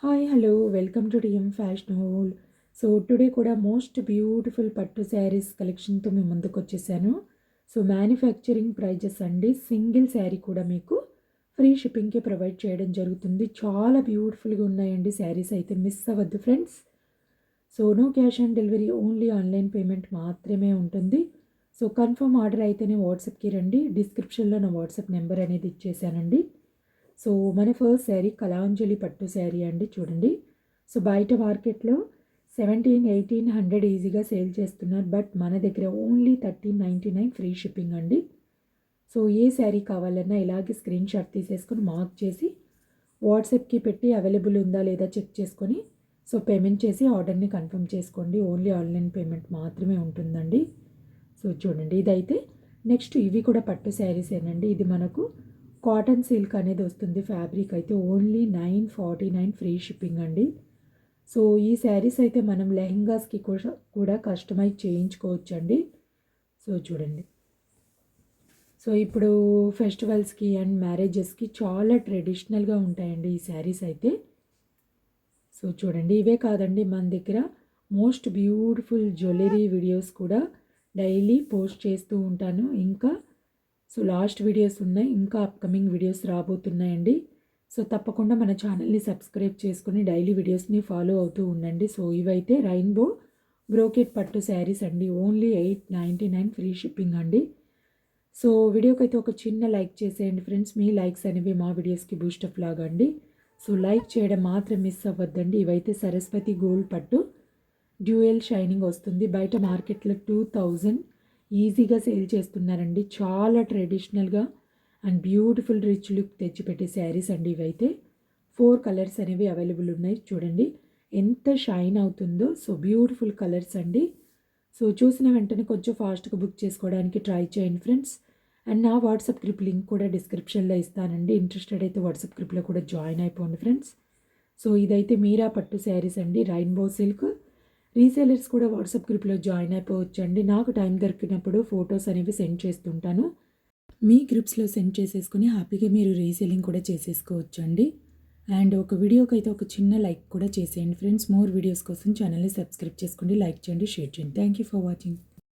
Hi hello welcome to TM fashion whole. So today కూడా most beautiful పట్టు శారీస్ కలెక్షన్తో మేము ముందుకు వచ్చేసాను. సో మ్యానుఫ్యాక్చరింగ్ ప్రైజెస్ అండి. సింగిల్ శారీ కూడా మీకు ఫ్రీ షిప్పింగ్కి ప్రొవైడ్ చేయడం జరుగుతుంది. చాలా బ్యూటిఫుల్గా ఉన్నాయండి శారీస్, అయితే మిస్ అవ్వద్దు friends. So no cash on delivery, only online payment మాత్రమే ఉంటుంది. సో కన్ఫర్మ్ ఆర్డర్ అయితేనే వాట్సాప్కి రండి. డిస్క్రిప్షన్లో నా వాట్సాప్ నెంబర్ అనేది ఇచ్చేసానండి. సో మన ఫస్ట్ శారీ కలాంజలి పట్టు శారీ అండి. చూడండి, సో బయట మార్కెట్లో 1700-1800 ఈజీగా సేల్ చేస్తున్నారు, బట్ మన దగ్గర ఓన్లీ 1399 ఫ్రీ షిప్పింగ్ అండి. సో ఏ శారీ కావాలన్నా ఇలాగే స్క్రీన్ షాట్ తీసేసుకొని మార్క్ చేసి వాట్సాప్కి పెట్టి అవైలబుల్ ఉందా లేదా చెక్ చేసుకొని సో పేమెంట్ చేసి ఆర్డర్ని కన్ఫర్మ్ చేసుకోండి. ఓన్లీ ఆన్లైన్ పేమెంట్ మాత్రమే ఉంటుందండి. సో చూడండి, ఇదైతే నెక్స్ట్ ఇవి కూడా పట్టు శారీసేనండి. ఇది మనకు కాటన్ సిల్క్ అనేది వస్తుంది. ఫ్యాబ్రిక్ అయితే ఓన్లీ 949 ఫ్రీ షిప్పింగ్ అండి. సో ఈ శారీస్ అయితే మనం లెహెంగాస్కి కూడా కస్టమైజ్ చేయించుకోవచ్చండి. సో చూడండి, సో ఇప్పుడు ఫెస్టివల్స్కి అండ్ మ్యారేజెస్కి చాలా ట్రెడిషనల్గా ఉంటాయండి ఈ శారీస్ అయితే. సో చూడండి, ఇవే కాదండి, మన దగ్గర మోస్ట్ బ్యూటిఫుల్ జ్యువెలరీ వీడియోస్ కూడా డైలీ పోస్ట్ చేస్తూ ఉంటాను. ఇంకా సో లాస్ట్ వీడియోస్ ఉన్నాయి, ఇంకా అప్కమింగ్ వీడియోస్ రాబోతున్నాయండి. సో తప్పకుండా మన ఛానల్ని సబ్స్క్రైబ్ చేసుకుని డైలీ వీడియోస్ని ఫాలో అవుతూ ఉండండి. సో ఇవైతే రెయిన్బో బ్రోకెట్ పట్టు శారీస్ అండి. ఓన్లీ 899 ఫ్రీ షిప్పింగ్ అండి. సో వీడియోకి అయితే ఒక చిన్న లైక్ చేసేయండి ఫ్రెండ్స్. మీ లైక్స్ అనేవి మా వీడియోస్కి బూస్టప్ లాగా అండి. సో లైక్ చేయడం మాత్రం మిస్ అవ్వద్దండి. ఇవైతే సరస్వతి గోల్డ్ పట్టు డ్యూయల్ షైనింగ్ వస్తుంది. బయట మార్కెట్లో 2000 ఈజీగా సేల్ చేస్తున్నారండి. చాలా ట్రెడిషనల్గా అండ్ బ్యూటిఫుల్ రిచ్ లుక్ తెచ్చిపెట్టే శారీస్ అండి. ఇవైతే 4 కలర్స్ అనేవి అవైలబుల్ ఉన్నాయి. చూడండి ఎంత షైన్ అవుతుందో. సో బ్యూటిఫుల్ కలర్స్ అండి. సో చూసిన వెంటనే కొంచెం ఫాస్ట్గా బుక్ చేసుకోవడానికి ట్రై చేయండి ఫ్రెండ్స్. అండ్ నా వాట్సాప్ గ్రూప్ లింక్ కూడా డిస్క్రిప్షన్లో ఇస్తానండి. ఇంట్రెస్టెడ్ అయితే వాట్సాప్ గ్రూప్లో కూడా జాయిన్ అయిపోండి ఫ్రెండ్స్. సో ఇదైతే మీరా పట్టు శారీస్ అండి, రెయిన్బో సిల్క్. రీసేలర్స్ కూడా వాట్సాప్ గ్రూప్లో జాయిన్ అయిపోవచ్చండి. నాకు టైం దొరికినప్పుడు ఫొటోస్ అనేవి సెండ్ చేస్తుంటాను. మీ గ్రూప్స్లో సెండ్ చేసేసుకుని హ్యాపీగా మీరు రీసేలింగ్ కూడా చేసేసుకోవచ్చండి. అండ్ ఒక వీడియోకి అయితే ఒక చిన్న లైక్ కూడా చేసేయండి ఫ్రెండ్స్. మోర్ వీడియోస్ కోసం ఛానల్ని సబ్స్క్రైబ్ చేసుకోండి, లైక్ చేయండి, షేర్ చేయండి. Thank you for watching.